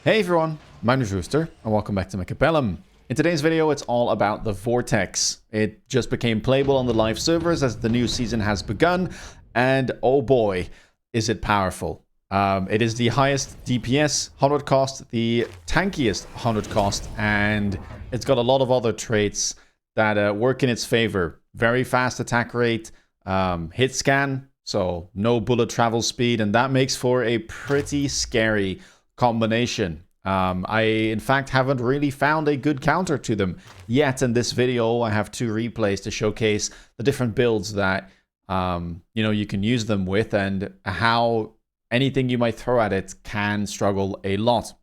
Hey everyone, my name is Rooster, and welcome back to my Capellum. In today's video, it's all about the Vortex. It just became playable on the live servers as the new season has begun, and oh boy, is it powerful. It is the highest DPS 100 cost, the tankiest 100 cost, and it's got a lot of other traits that work in its favor. Very fast attack rate, hit scan, so no bullet travel speed, and that makes for a pretty scary combination. I in fact haven't really found a good counter to them yet. In this video I have two replays to showcase the different builds that you can use them with, and how anything you might throw at it can struggle a lot.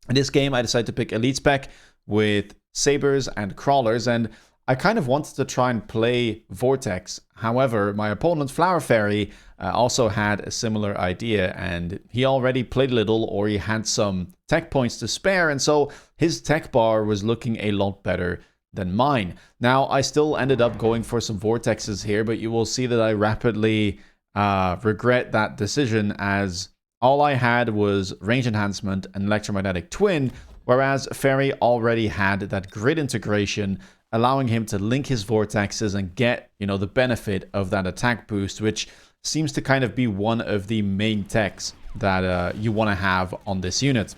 In this game I decided to pick elite spec with sabers and crawlers, and I kind of wanted to try and play Vortex. However, my opponent Flower Fairy also had a similar idea, and he already played a little, or he had some tech points to spare, and so his tech bar was looking a lot better than mine. Now, I still ended up going for some Vortexes here, but you will see that I rapidly regret that decision, as all I had was range enhancement and electromagnetic twin, whereas Fairy already had that grid integration, allowing him to link his vortexes and get, the benefit of that attack boost, which seems to kind of be one of the main techs that you want to have on this unit.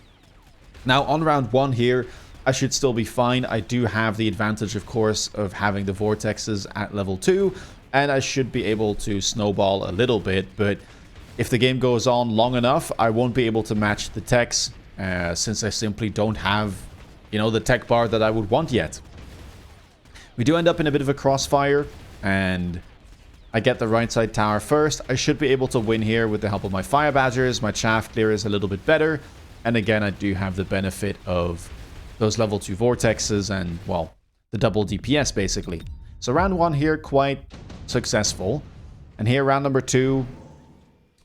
Now, on round 1 here, I should still be fine. I do have the advantage, of course, of having the vortexes at level 2, and I should be able to snowball a little bit, but if the game goes on long enough, I won't be able to match the techs, since I simply don't have, the tech bar that I would want yet. We do end up in a bit of a crossfire, and I get the right side tower first. I should be able to win here with the help of my fire badgers. My chaff clear is a little bit better, and again I do have the benefit of those level 2 vortexes and, well, the double DPS basically. So round 1 here, quite successful, and here round number 2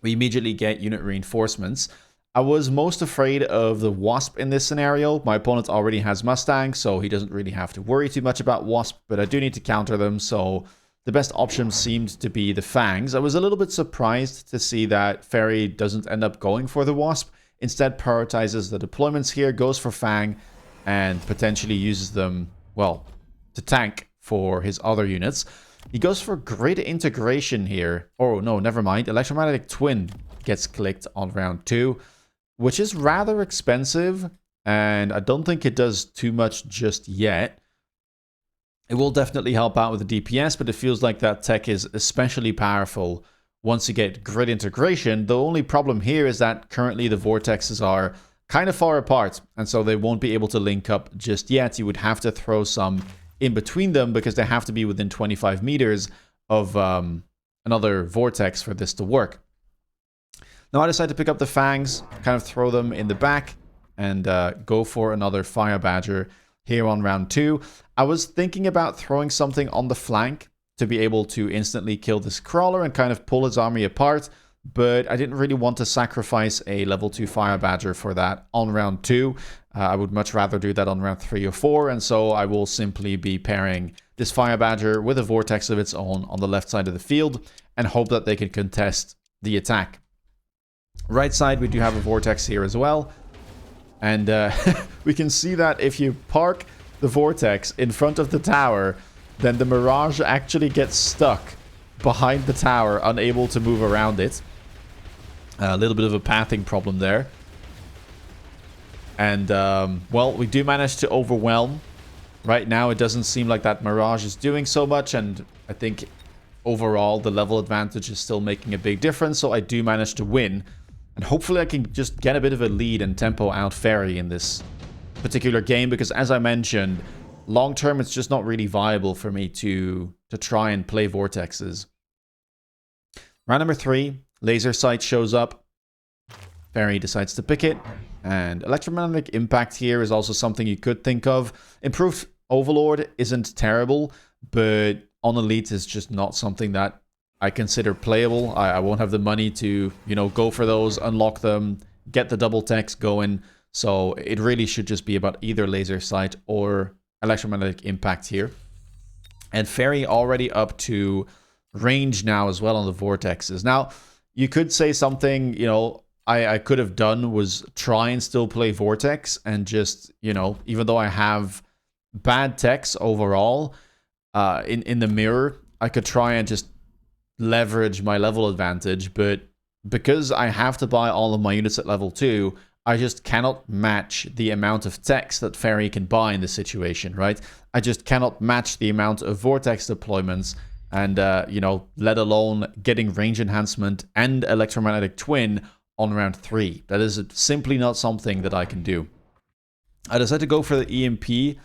we immediately get unit reinforcements. I was most afraid of the Wasp in this scenario. My opponent already has Mustang, so he doesn't really have to worry too much about Wasp, but I do need to counter them, so the best option seemed to be the Fangs. I was a little bit surprised to see that Fairy doesn't end up going for the Wasp, instead prioritizes the deployments here, goes for Fang, and potentially uses them, well, to tank for his other units. He goes for grid integration here. Oh no, never mind. Electromagnetic twin gets clicked on round 2. Which is rather expensive, and I don't think it does too much just yet. It will definitely help out with the DPS, but it feels like that tech is especially powerful once you get grid integration. The only problem here is that currently the vortexes are kind of far apart, and so they won't be able to link up just yet. You would have to throw some in between them because they have to be within 25 meters of another vortex for this to work. Now I decided to pick up the Fangs, kind of throw them in the back, and go for another Fire Badger here on round 2. I was thinking about throwing something on the flank to be able to instantly kill this Crawler and kind of pull his army apart, but I didn't really want to sacrifice a level 2 Fire Badger for that on round 2. I would much rather do that on round 3 or 4, and so I will simply be pairing this Fire Badger with a Vortex of its own on the left side of the field and hope that they can contest the attack. Right side, we do have a Vortex here as well. And we can see that if you park the Vortex in front of the tower, then the Mirage actually gets stuck behind the tower, unable to move around it. A little bit of a pathing problem there. And, well, we do manage to overwhelm. Right now, it doesn't seem like that Mirage is doing so much, and I think overall the level advantage is still making a big difference, so I do manage to win. And hopefully I can just get a bit of a lead and tempo out Fairy in this particular game, because as I mentioned, long term it's just not really viable for me to try and play Vortexes. Round number 3, Laser Sight shows up. Fairy decides to pick it, and Electromagnetic Impact here is also something you could think of. Improved Overlord isn't terrible, but on Elite is just not something that I consider playable. I won't have the money to, go for those, unlock them, get the double techs going. So it really should just be about either Laser Sight or Electromagnetic Impact here. And Fairy already up to range now as well on the Vortexes. Now, you could say something, I could have done was try and still play Vortex and just, you know, even though I have bad techs overall in the mirror, I could try and just leverage my level advantage. But because I have to buy all of my units at level 2, I just cannot match the amount of techs that Fairy can buy in this situation, right? I just cannot match the amount of Vortex deployments and, you know, let alone getting range enhancement and electromagnetic twin on round 3. That is simply not something that I can do. I decided to go for the EMP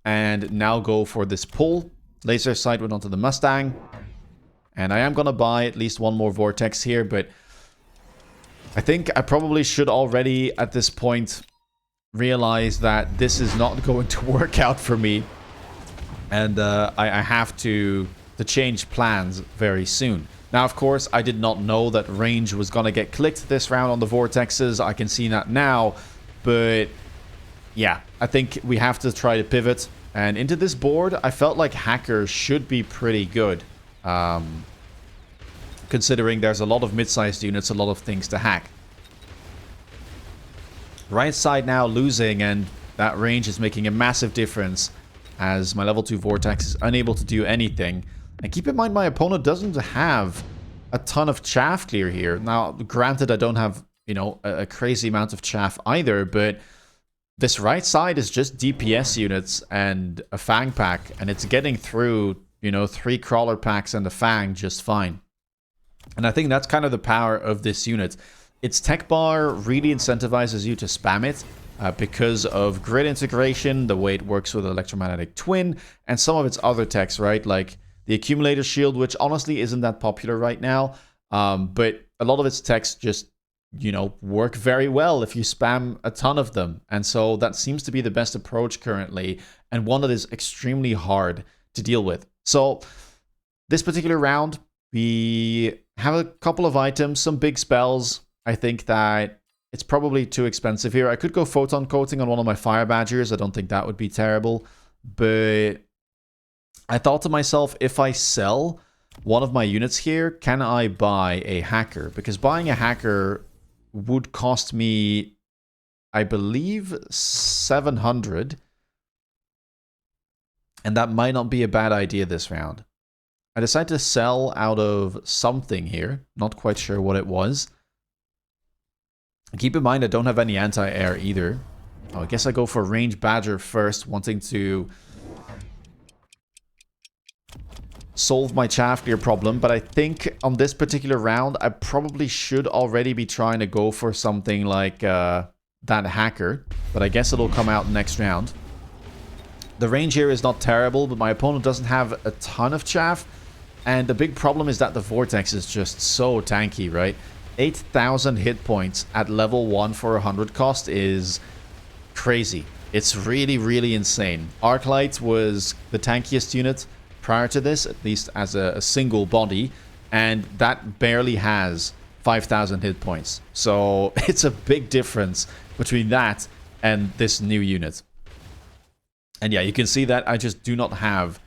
and now go for this pull. Laser sight went onto the Mustang. And I am going to buy at least one more Vortex here, but I think I probably should already at this point realize that this is not going to work out for me. And I have to change plans very soon. Now, of course, I did not know that range was going to get clicked this round on the Vortexes. I can see that now. But yeah, I think we have to try to pivot. And into this board, I felt like Hacker should be pretty good. Considering there's a lot of mid-sized units, a lot of things to hack. Right side now losing, and that range is making a massive difference as my level 2 Vortex is unable to do anything. And keep in mind, my opponent doesn't have a ton of chaff clear here. Now, granted, I don't have, you know, a crazy amount of chaff either, but this right side is just DPS units and a Fang pack, and it's getting through, you know, 3 crawler packs and a Fang just fine. And I think that's kind of the power of this unit. Its tech bar really incentivizes you to spam it because of grid integration, the way it works with electromagnetic twin, and some of its other techs, right? Like the accumulator shield, which honestly isn't that popular right now. But a lot of its techs just, you know, work very well if you spam a ton of them. And so that seems to be the best approach currently, and one that is extremely hard to deal with. So this particular round, we have a couple of items, some big spells. I think that it's probably too expensive here. I could go photon coating on one of my fire badgers. I don't think that would be terrible. But I thought to myself, if I sell one of my units here, can I buy a hacker? Because buying a hacker would cost me, I believe, 700. And that might not be a bad idea this round. I decided to sell out of something here. Not quite sure what it was. Keep in mind, I don't have any anti-air either. Oh, I guess I go for range badger first, wanting to solve my chaff clear problem. But I think on this particular round, I probably should already be trying to go for something like that hacker. But I guess it'll come out next round. The range here is not terrible, but my opponent doesn't have a ton of chaff. And the big problem is that the Vortex is just so tanky, right? 8,000 hit points at level 1 for 100 cost is crazy. It's really, really insane. Arclight was the tankiest unit prior to this, at least as a single body, and that barely has 5,000 hit points. So it's a big difference between that and this new unit. And yeah, you can see that I just do not have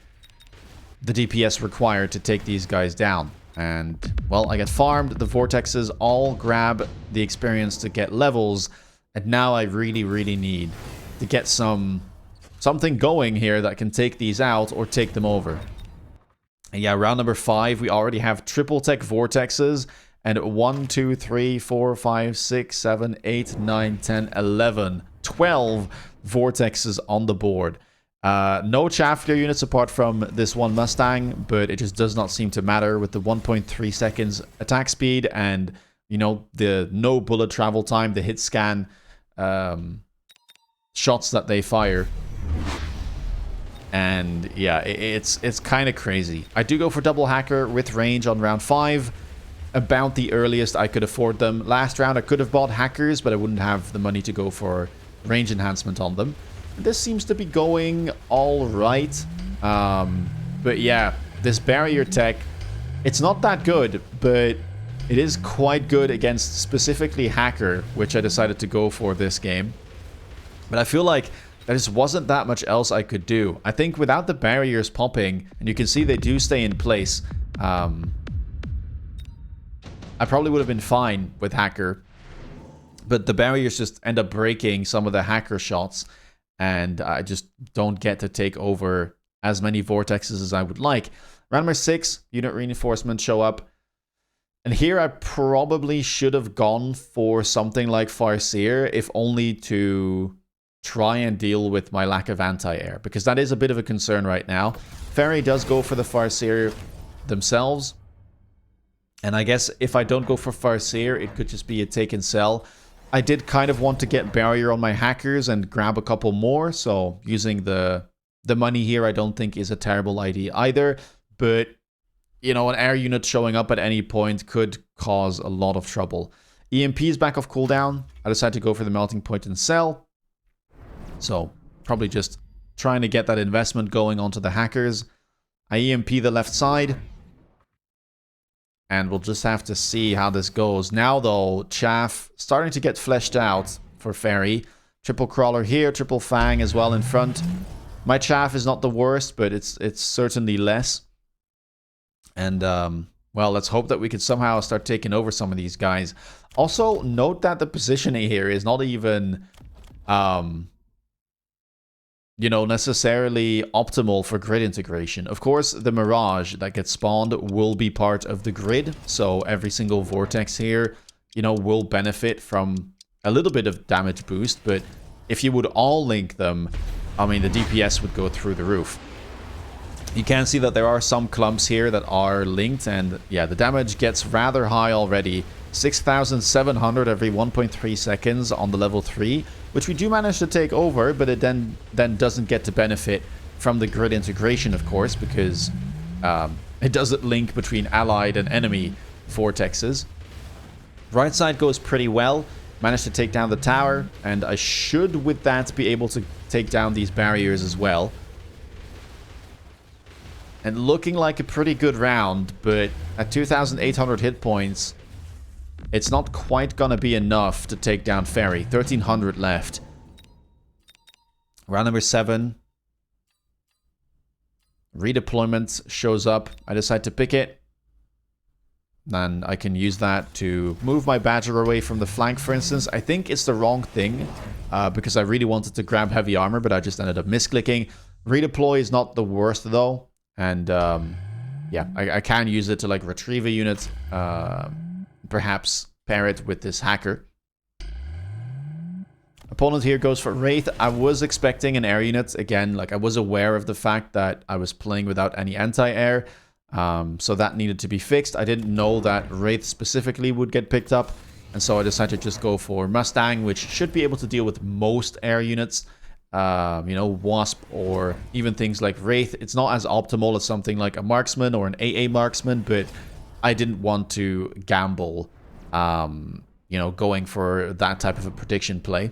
the DPS required to take these guys down. And, well, I get farmed. The Vortexes all grab the experience to get levels. And now I really, really need to get something going here that can take these out or take them over. And yeah, round number 5, we already have triple tech Vortexes. And 1, 2, 3, 4, 5, 6, 7, 8, 9, 10, 11, 12 Vortexes on the board. No chaff clear units apart from this one Mustang, but it just does not seem to matter with the 1.3 seconds attack speed and, you know, the no bullet travel time, the hit scan shots that they fire. And yeah, it's kind of crazy. I do go for double hacker with range on round 5. About the earliest I could afford them. Last round I could have bought hackers, but I wouldn't have the money to go for range enhancement on them. This seems to be going all right. But yeah, this barrier tech, it's not that good, but it is quite good against specifically hacker, which I decided to go for this game. But I feel like there just wasn't that much else I could do. I think without the barriers popping, and you can see they do stay in place, I probably would have been fine with hacker. But the barriers just end up breaking some of the hacker shots, and I just don't get to take over as many vortexes as I would like. Round number 6, unit reinforcements show up. And here I probably should have gone for something like Farseer, if only to try and deal with my lack of anti-air, because that is a bit of a concern right now. Ferry does go for the Farseer themselves. And I guess if I don't go for Farseer, it could just be a take and sell. I did kind of want to get barrier on my hackers and grab a couple more, so using the money here I don't think is a terrible idea either. But, you know, an air unit showing up at any point could cause a lot of trouble. EMP is back off cooldown. I decided to go for the melting point and sell. So, probably just trying to get that investment going onto the hackers. I EMP the left side. And we'll just have to see how this goes. Now, though, Chaff starting to get fleshed out for Ferry. Triple Crawler here, Triple Fang as well in front. My Chaff is not the worst, but it's certainly less. And, well, let's hope that we could somehow start taking over some of these guys. Also, note that the positioning here is not even, you know, necessarily optimal for grid integration. Of course, the Mirage that gets spawned will be part of the grid, so every single Vortex here, you know, will benefit from a little bit of damage boost, but if you would all link them, I mean, the DPS would go through the roof. You can see that there are some clumps here that are linked, and yeah, the damage gets rather high already. 6,700 every 1.3 seconds on the level 3, which we do manage to take over, but it then doesn't get to benefit from the grid integration, of course, because it doesn't link between allied and enemy vortexes. Right side goes pretty well. Managed to take down the tower, and I should, with that, be able to take down these barriers as well. And looking like a pretty good round, but at 2,800 hit points, it's not quite gonna be enough to take down Ferry. 1,300 left. Round number 7. Redeployment shows up. I decide to pick it. Then I can use that to move my Badger away from the flank, for instance. I think it's the wrong thing, because I really wanted to grab heavy armor, but I just ended up misclicking. Redeploy is not the worst, though. And, yeah, I can use it to, like, retrieve a unit. Perhaps pair it with this hacker. Opponent here goes for Wraith. I was expecting an air unit. Again, like, I was aware of the fact that I was playing without any anti-air. So that needed to be fixed. I didn't know that Wraith specifically would get picked up. And so I decided to just go for Mustang, which should be able to deal with most air units. You know, Wasp or even things like Wraith. It's not as optimal as something like a Marksman or an AA Marksman, but I didn't want to gamble, you know, going for that type of a prediction play.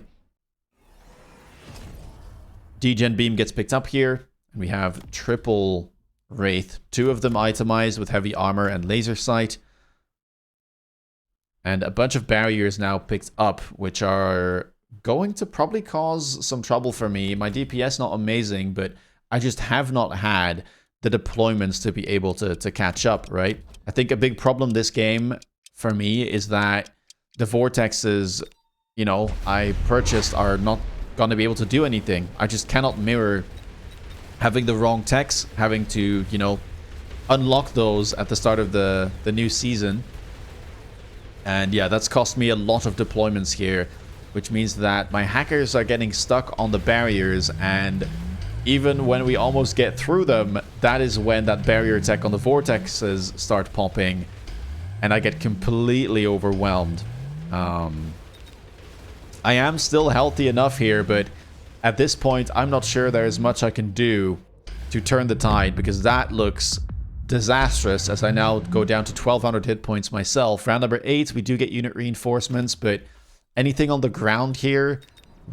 Degen Beam gets picked up here. And we have triple Wraith. 2 of them itemized with heavy armor and laser sight. And a bunch of barriers now picked up, which are going to probably cause some trouble for me. My DPS not amazing, but I just have not had the deployments to be able to catch up, right? I think a big problem this game for me is that the vortexes, you know, I purchased are not going to be able to do anything. I just cannot mirror having the wrong techs, having to, you know, unlock those at the start of the new season. And yeah, that's cost me a lot of deployments here, which means that my hackers are getting stuck on the barriers, and even when we almost get through them, that is when that barrier attack on the vortexes start popping, and I get completely overwhelmed. I am still healthy enough here, but at this point, I'm not sure there's much I can do to turn the tide, because that looks disastrous as I now go down to 1,200 hit points myself. Round number 8, we do get unit reinforcements, but anything on the ground here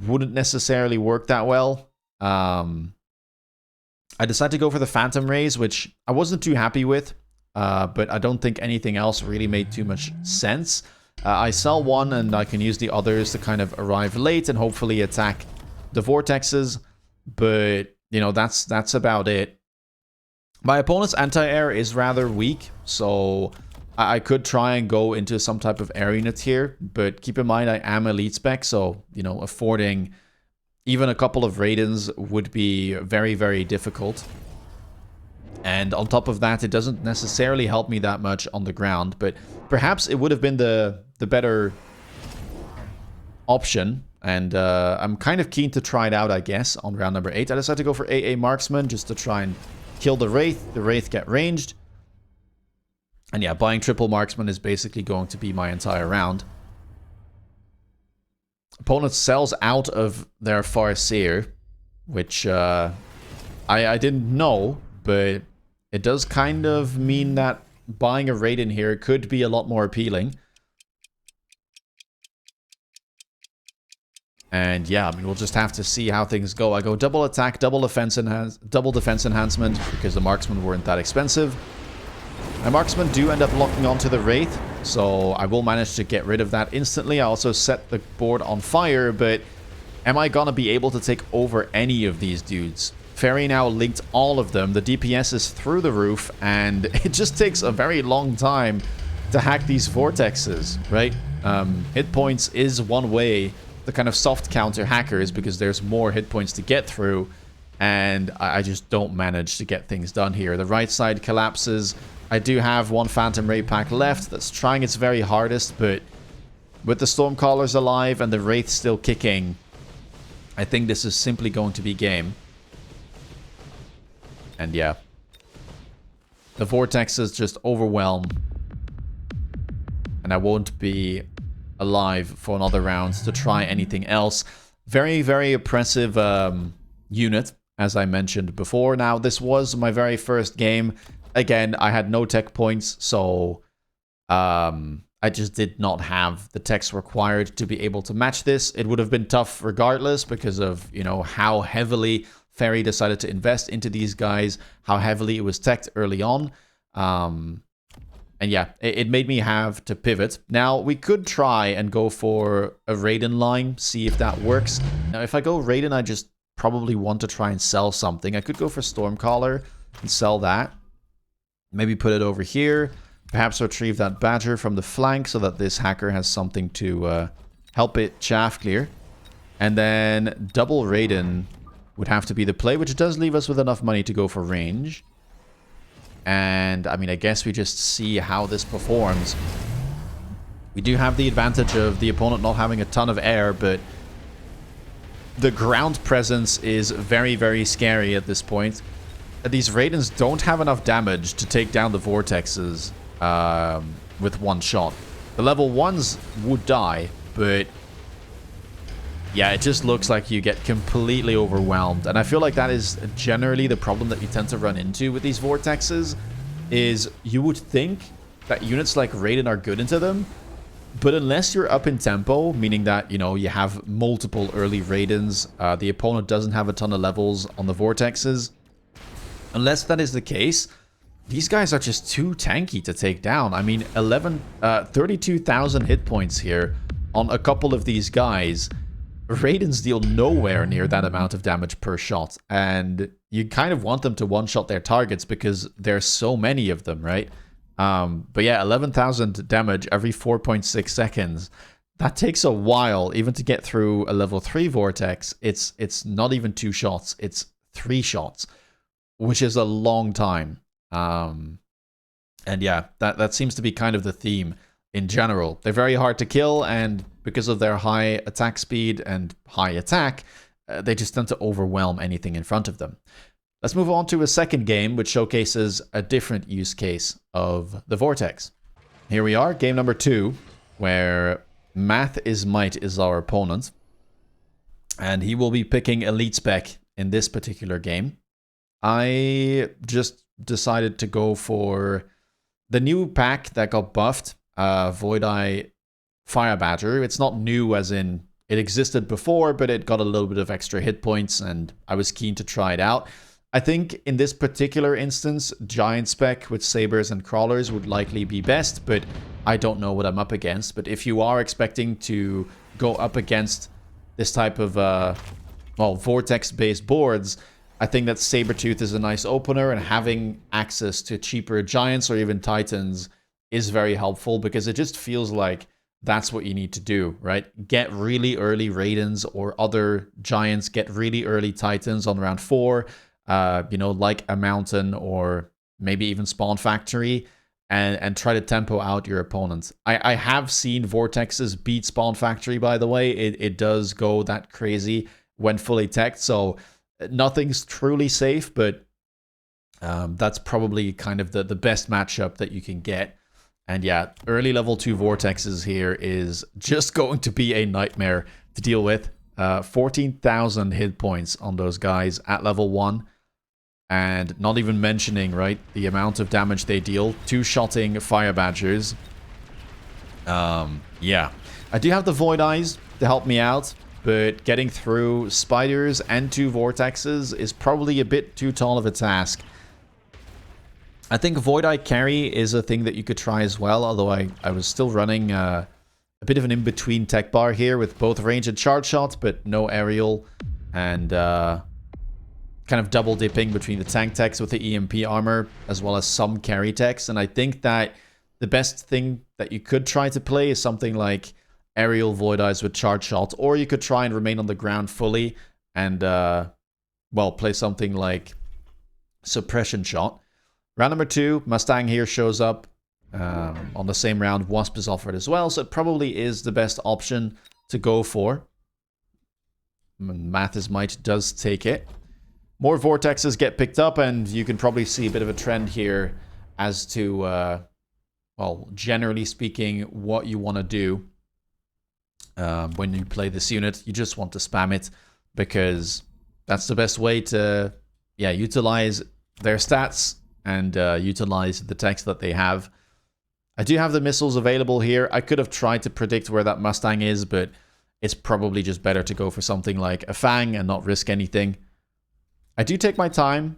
wouldn't necessarily work that well. I decided to go for the Phantom Rays, which I wasn't too happy with, but I don't think anything else really made too much sense. I sell one and I can use the others to kind of arrive late and hopefully attack the vortexes, but, you know, that's about it. My opponent's anti-air is rather weak, so I could try and go into some type of air unit here, but keep in mind I am elite spec, so, you know, affording even a couple of Raidens would be very, very difficult. And on top of that, it doesn't necessarily help me that much on the ground, but perhaps it would have been the better option. And I'm kind of keen to try it out, I guess, on round number 8. I decided to go for AA Marksman just to try and kill the Wraith. The Wraith get ranged. And yeah, buying triple Marksman is basically going to be my entire round. Opponent sells out of their Farseer, which I didn't know, but it does kind of mean that buying a Raiden here could be a lot more appealing. And yeah, I mean, we'll just have to see how things go. I go double attack, double defense enhancement, because the Marksmen weren't that expensive. My Marksmen do end up locking onto the Wraith, so I will manage to get rid of that instantly. I also set the board on fire, but am I gonna be able to take over any of these dudes? Fairy now linked all of them. The DPS is through the roof, and it just takes a very long time to hack these vortexes, right? Hit points is one way to kind of soft counter hackers, because there's more hit points to get through, and I just don't manage to get things done here. The right side collapses. I do have one Phantom Ray pack left that's trying its very hardest, but with the Stormcallers alive and the Wraith still kicking, I think this is simply going to be game. And yeah, the vortexes just overwhelm, and I won't be alive for another round to try anything else. Very, very oppressive unit, as I mentioned before. Now, this was my very first game. Again, I had no tech points, so I just did not have the techs required to be able to match this. It would have been tough regardless because of, you know, how heavily Fairy decided to invest into these guys, how heavily it was teched early on. And yeah, it made me have to pivot. Now, we could try and go for a Raiden line, see if that works. Now, if I go Raiden, I just probably want to try and sell something. I could go for Stormcaller and sell that. Maybe put it over here. Perhaps retrieve that Badger from the flank so that this hacker has something to help it chaff clear. And then double Raiden would have to be the play, which does leave us with enough money to go for range. And, I mean, I guess we just see how this performs. We do have the advantage of the opponent not having a ton of air, but the ground presence is very, very scary at this point. These Raidens don't have enough damage to take down the vortexes with one shot. The level 1s would die, but yeah, it just looks like you get completely overwhelmed. And I feel like that is generally the problem that you tend to run into with these vortexes, is you would think that units like Raiden are good into them, but unless you're up in tempo, meaning that, you know, you have multiple early Raidens, the opponent doesn't have a ton of levels on the vortexes. Unless that is the case, these guys are just too tanky to take down. I mean, 32,000 hit points here on a couple of these guys. Raidens deal nowhere near that amount of damage per shot, and you kind of want them to one-shot their targets because there's so many of them, right? But yeah, 11,000 damage every 4.6 seconds. That takes a while, even to get through a level 3 Vortex. It's not even 2 shots, it's 3 shots, which is a long time. And yeah, that seems to be kind of the theme in general. They're very hard to kill, and because of their high attack speed and high attack, they just tend to overwhelm anything in front of them. Let's move on to a second game, which showcases a different use case of the Vortex. Here we are, game number 2, where Math is Might is our opponent. And he will be picking Elite Spec in this particular game. I just decided to go for the new pack that got buffed, Void Eye Fire Badger. It's not new as in it existed before, but it got a little bit of extra hit points, and I was keen to try it out. I think in this particular instance, Giant Spec with Sabers and Crawlers would likely be best, but I don't know what I'm up against. But if you are expecting to go up against this type of, well, Vortex-based boards, I think that Sabertooth is a nice opener, and having access to cheaper Giants or even Titans is very helpful because it just feels like that's what you need to do, right? Get really early Raidens or other giants, get really early Titans on round 4, you know, like a mountain or maybe even Spawn Factory, and try to tempo out your opponents. I have seen Vortexes beat Spawn Factory, by the way. It does go that crazy when fully teched, so nothing's truly safe, but that's probably kind of the best matchup that you can get. And yeah, early level 2 Vortexes here is just going to be a nightmare to deal with. 14,000 hit points on those guys at level 1. And not even mentioning, right, the amount of damage they deal. 2-shotting Fire Badgers. Yeah. I do have the Void Eyes to help me out, but getting through Spiders and 2 Vortexes is probably a bit too tall of a task. I think Void Eye Carry is a thing that you could try as well, although I was still running a bit of an in-between tech bar here with both range and charge shot, but no aerial, and kind of double dipping between the tank techs with the EMP armor, as well as some carry techs. And I think that the best thing that you could try to play is something like aerial Void Eyes with charge shot, or you could try and remain on the ground fully and, well, play something like suppression shot. Round number 2, Mustang here shows up. On the same round, Wasp is offered as well, so it probably is the best option to go for. Math is Might does take it. More Vortexes get picked up, and you can probably see a bit of a trend here as to, well, generally speaking, what you want to do when you play this unit. You just want to spam it, because that's the best way to, yeah, utilize their stats and utilize the text that they have. I do have the missiles available here. I could have tried to predict where that Mustang is, but it's probably just better to go for something like a Fang and not risk anything. I do take my time,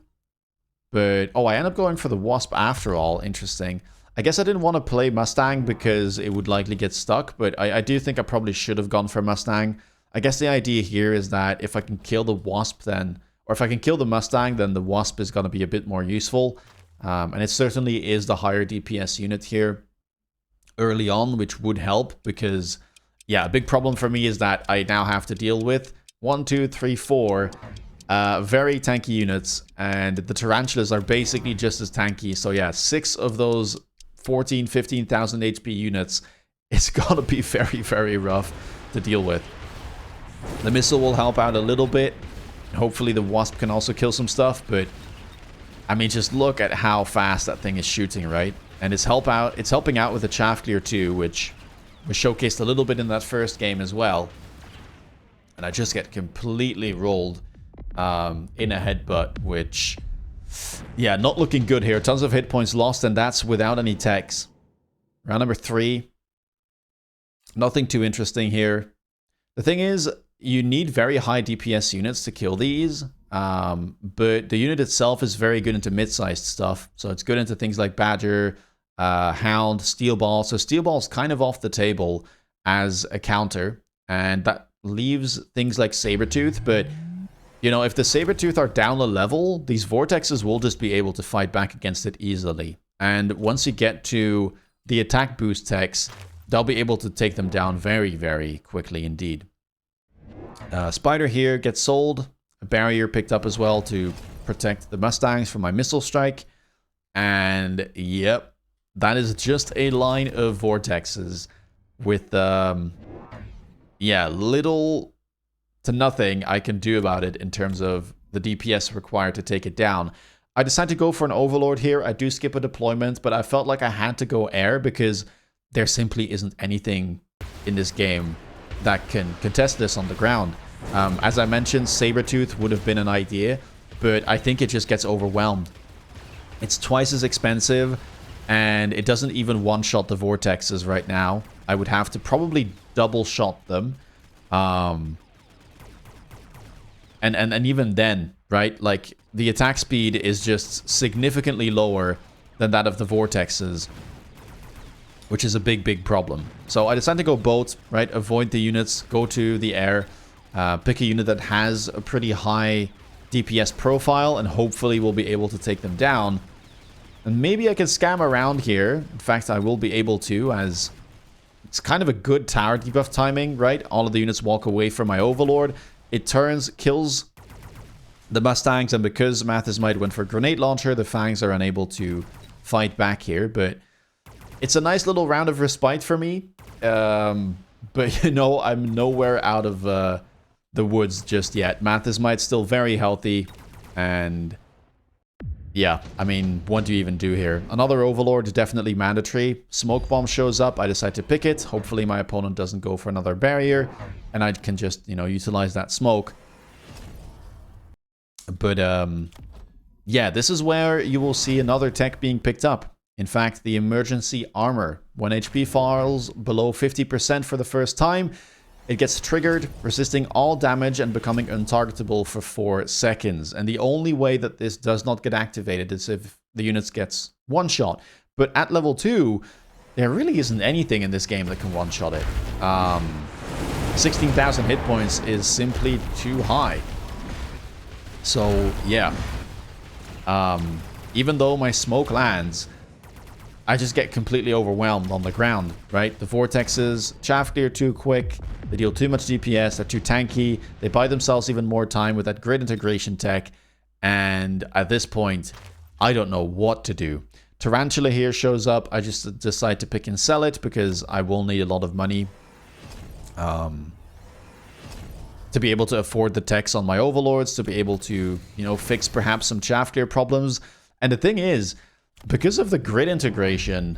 but... oh, I end up going for the Wasp after all. Interesting. I guess I didn't want to play Mustang because it would likely get stuck, but I do think I probably should have gone for Mustang. I guess the idea here is that if I can kill the Wasp, then... or if I can kill the Mustang, then the Wasp is going to be a bit more useful. And it certainly is the higher DPS unit here early on, which would help because, yeah, a big problem for me is that I now have to deal with 1, 2, 3, 4 very tanky units, and the Tarantulas are basically just as tanky. So yeah, 6 of those 14, 15,000 HP units, it's going to be very, very rough to deal with. The missile will help out a little bit. Hopefully the Wasp can also kill some stuff, but I mean, just look at how fast that thing is shooting, right? And it's helping out with the chaff clear too, which was showcased a little bit in that first game as well. And I just get completely rolled in a headbutt, which, yeah, not looking good here. Tons of hit points lost, and that's without any techs. Round number 3. Nothing too interesting here. The thing is, you need very high DPS units to kill these, but the unit itself is very good into mid-sized stuff. So it's good into things like Badger, Hound, Steel Ball. So Steel Ball's kind of off the table as a counter, and that leaves things like Sabertooth. But, you know, if the Sabertooth are down a level, these Vortexes will just be able to fight back against it easily. And once you get to the attack boost techs, they'll be able to take them down very, very quickly indeed. Spider here gets sold. A barrier picked up as well to protect the Mustangs from my missile strike. And yep, that is just a line of Vortexes with, yeah, little to nothing I can do about it in terms of the DPS required to take it down. I decided to go for an Overlord here. I do skip a deployment, but I felt like I had to go air because there simply isn't anything in this game that can contest this on the ground. As I mentioned, Sabertooth would have been an idea, but I think it just gets overwhelmed. It's twice as expensive, and it doesn't even one-shot the Vortexes right now. I would have to probably double-shot them. And even then, right? Like, the attack speed is just significantly lower than that of the Vortexes, which is a big, big problem. So I decided to go boat, right? Avoid the units, go to the air, pick a unit that has a pretty high DPS profile, and hopefully we'll be able to take them down. And maybe I can scam around here. In fact, I will be able to, as it's kind of a good tower debuff timing, right? All of the units walk away from my Overlord. It turns, kills the Mustangs, and because Mathis might went for Grenade Launcher, the Fangs are unable to fight back here. But it's a nice little round of respite for me. But, you know, I'm nowhere out of the woods just yet. Mathis might still very healthy, and yeah, I mean, what do you even do here? Another Overlord, definitely mandatory. Smoke Bomb shows up, I decide to pick it. Hopefully my opponent doesn't go for another barrier, and I can just, you know, utilize that smoke. But, yeah, this is where you will see another tech being picked up. In fact, the Emergency Armor. When HP falls below 50% for the first time, it gets triggered, resisting all damage and becoming untargetable for 4 seconds. And the only way that this does not get activated is if the unit gets one-shot. But at level 2, there really isn't anything in this game that can one-shot it. 16,000 hit points is simply too high. So, yeah. Even though my smoke lands, I just get completely overwhelmed on the ground, right? The Vortexes chaff clear too quick, they deal too much DPS, they're too tanky, they buy themselves even more time with that grid integration tech, and at this point, I don't know what to do. Tarantula here shows up, I just decide to pick and sell it because I will need a lot of money to be able to afford the techs on my Overlords, to be able to, you know, fix perhaps some chaff clear problems. And the thing is, because of the grid integration,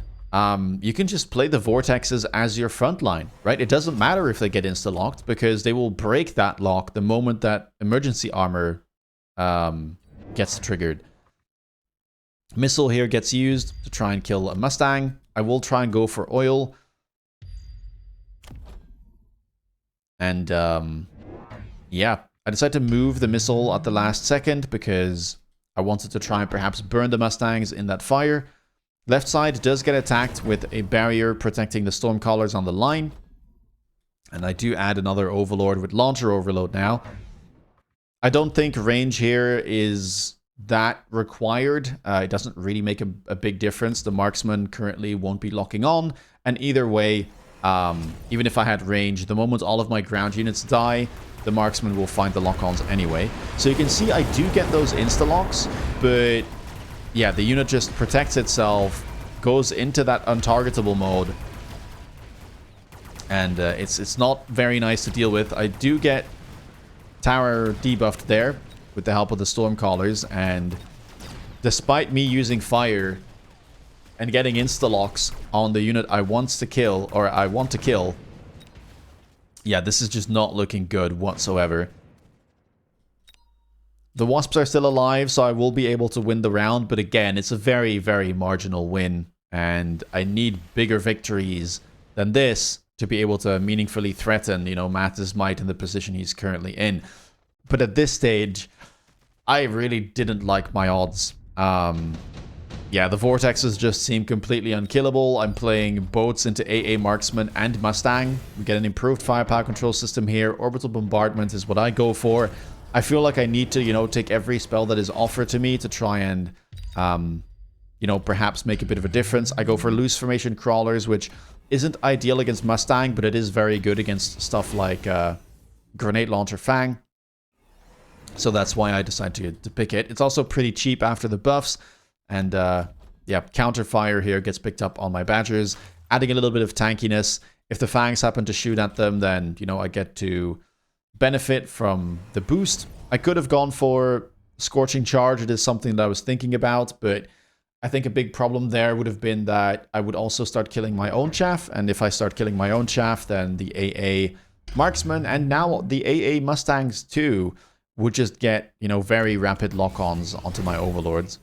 you can just play the Vortexes as your front line, right? It doesn't matter if they get insta-locked, because they will break that lock the moment that Emergency Armor gets triggered. Missile here gets used to try and kill a Mustang. I will try and go for oil. And, yeah, I decided to move the missile at the last second because I wanted to try and perhaps burn the Mustangs in that fire. Left side does get attacked with a barrier protecting the Stormcallers on the line. And I do add another Overlord with Launcher Overload now. I don't think range here is that required. It doesn't really make a big difference. The Marksman currently won't be locking on. And either way, even if I had range, the moment all of my ground units die, the Marksman will find the lock-ons anyway. So you can see I do get those insta-locks, but yeah, the unit just protects itself, goes into that untargetable mode, and it's not very nice to deal with. I do get tower debuffed there with the help of the Stormcallers, and despite me using fire and getting insta-locks on the unit I want to kill, yeah, this is just not looking good whatsoever. The Wasps are still alive, so I will be able to win the round, but again, it's a very, very marginal win, and I need bigger victories than this to be able to meaningfully threaten, you know, Mathis' might in the position he's currently in. But at this stage, I really didn't like my odds. Yeah, the Vortexes just seem completely unkillable. I'm playing boats into AA Marksman and Mustang. We get an improved firepower control system here. Orbital Bombardment is what I go for. I feel like I need to, you know, take every spell that is offered to me to try and, you know, perhaps make a bit of a difference. I go for Loose Formation Crawlers, which isn't ideal against Mustang, but it is very good against stuff like Grenade Launcher Fang. So that's why I decided to pick it. It's also pretty cheap after the buffs. And, yeah, counterfire here gets picked up on my Badgers, adding a little bit of tankiness. If the Fangs happen to shoot at them, then, you know, I get to benefit from the boost. I could have gone for Scorching Charge. It is something that I was thinking about, but I think a big problem there would have been that I would also start killing my own chaff. And if I start killing my own chaff, then the AA Marksman and now the AA Mustangs too would just get, you know, very rapid lock-ons onto my Overlords.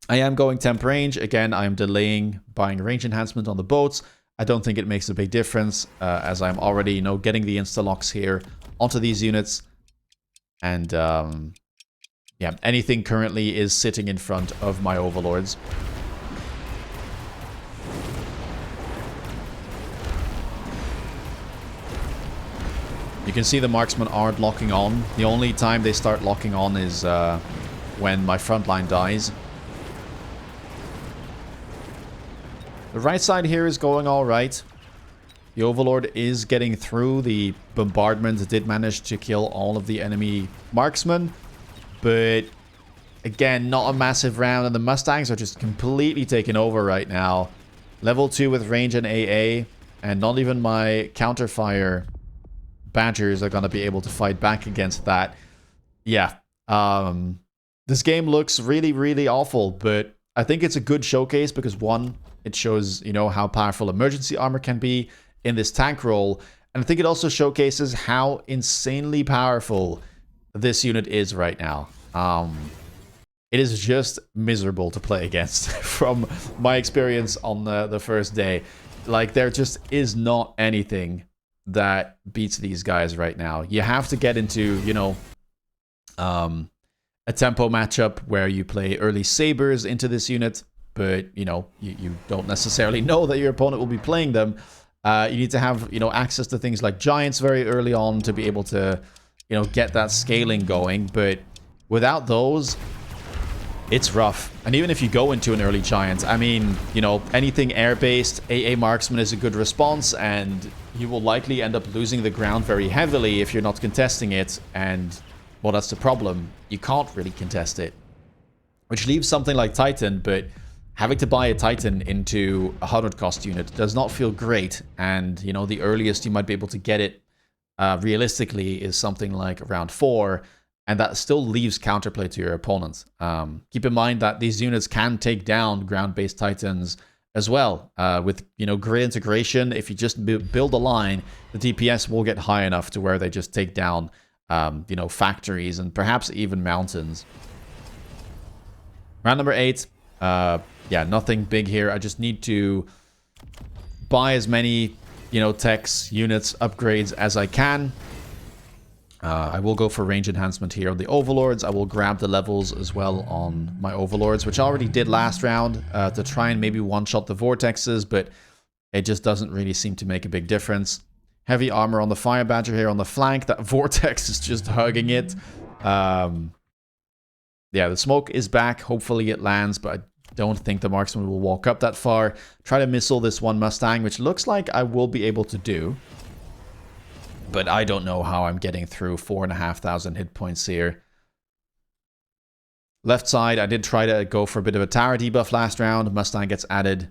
I am going temp range. Again, I am delaying buying range enhancement on the boats. I don't think it makes a big difference as I'm already, you know, getting the insta-locks here onto these units. And, yeah, anything currently is sitting in front of my Overlords. You can see the Marksmen aren't locking on. The only time they start locking on is when my front line dies. The right side here is going all right. The Overlord is getting through. The bombardment did manage to kill all of the enemy marksmen. But again, not a massive round. And the Mustangs are just completely taken over right now. Level 2 with range and AA. And not even my counterfire Badgers are going to be able to fight back against that. Yeah. This game looks really, really awful. But I think it's a good showcase because, one, it shows, you know, how powerful emergency armor can be in this tank role. And I think it also showcases how insanely powerful this unit is right now. It is just miserable to play against from my experience on the first day. Like, there just is not anything that beats these guys right now. You have to get into, you know, a tempo matchup where you play early sabers into this unit, but, you know, you don't necessarily know that your opponent will be playing them. You need to have, you know, access to things like giants very early on to be able to, you know, get that scaling going. But without those, it's rough. And even if you go into an early giant, I mean, you know, anything air-based, AA marksman is a good response, and you will likely end up losing the ground very heavily if you're not contesting it. And, well, that's the problem. You can't really contest it. Which leaves something like Titan, but having to buy a Titan into a 100 cost unit does not feel great. And, you know, the earliest you might be able to get it realistically is something like around 4. And that still leaves counterplay to your opponent. Keep in mind that these units can take down ground-based Titans as well. With, you know, grid integration, if you just build a line, the DPS will get high enough to where they just take down, you know, factories and perhaps even mountains. Round number 8. Yeah, nothing big here. I just need to buy as many, you know, techs, units, upgrades as I can. I will go for range enhancement here on the Overlords. I will grab the levels as well on my Overlords, which I already did last round, to try and maybe one-shot the Vortexes, but it just doesn't really seem to make a big difference. Heavy armor on the Fire Badger here on the flank. That Vortex is just hugging it. Yeah, the smoke is back. Hopefully it lands, but I don't think the marksman will walk up that far. Try to missile this one Mustang, which looks like I will be able to do. But I don't know how I'm getting through 4,500 hit points here. Left side, I did try to go for a bit of a tower debuff last round. Mustang gets added.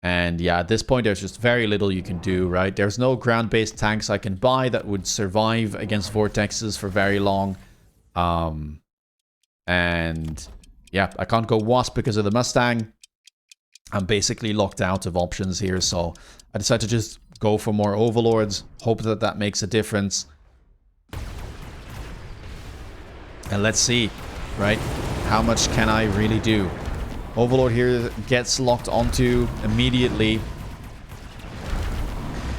And yeah, at this point, there's just very little you can do, right? There's no ground-based tanks I can buy that would survive against Vortexes for very long. And yeah, I can't go Wasp because of the Mustang. I'm basically locked out of options here, so I decided to just go for more Overlords, hope that that makes a difference. And let's see, right? How much can I really do? Overlord here gets locked onto immediately.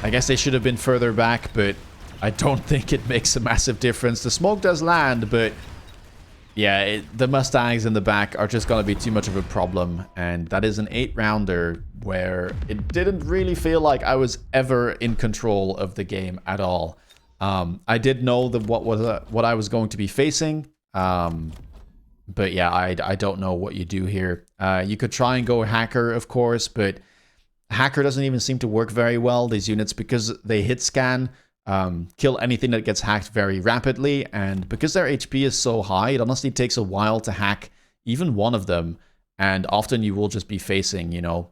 I guess they should have been further back, but I don't think it makes a massive difference. The smoke does land, but yeah, the Mustangs in the back are just going to be too much of a problem. And that is an 8-rounder where it didn't really feel like I was ever in control of the game at all. I did know that what I was going to be facing. But yeah, I don't know what you do here. You could try and go Hacker, of course, but Hacker doesn't even seem to work very well. These units, because they hit scan, kill anything that gets hacked very rapidly, and because their HP is so high, it honestly takes a while to hack even one of them, and often you will just be facing, you know,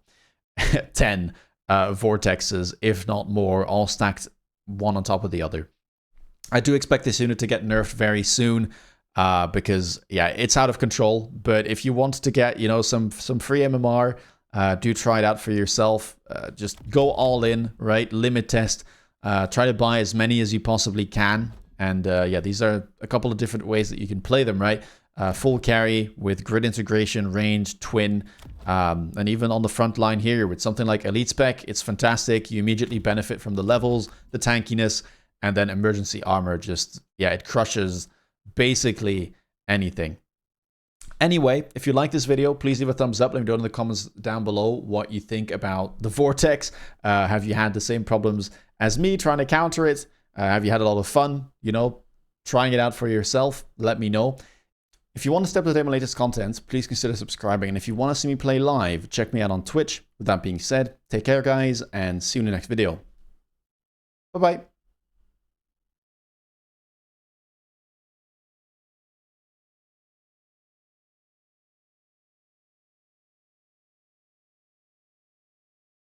10 Vortexes, if not more, all stacked one on top of the other. I do expect this unit to get nerfed very soon, because, yeah, it's out of control, but if you want to get, you know, some free MMR, do try it out for yourself. Just go all in, right? Limit test. Try to buy as many as you possibly can. And yeah, these are a couple of different ways that you can play them, right? Full carry with grid integration, range, twin, and even on the front line here with something like Elite Spec, it's fantastic. You immediately benefit from the levels, the tankiness, and then emergency armor just, yeah, it crushes basically anything. Anyway, if you like this video, please leave a thumbs up. Let me know in the comments down below what you think about the Vortex. Have you had the same problems as me trying to counter it? Have you had a lot of fun, you know, trying it out for yourself? Let me know. If you want to stay up to date on my latest content, please consider subscribing. And if you want to see me play live, check me out on Twitch. With that being said, take care guys, and see you in the next video. Bye-bye.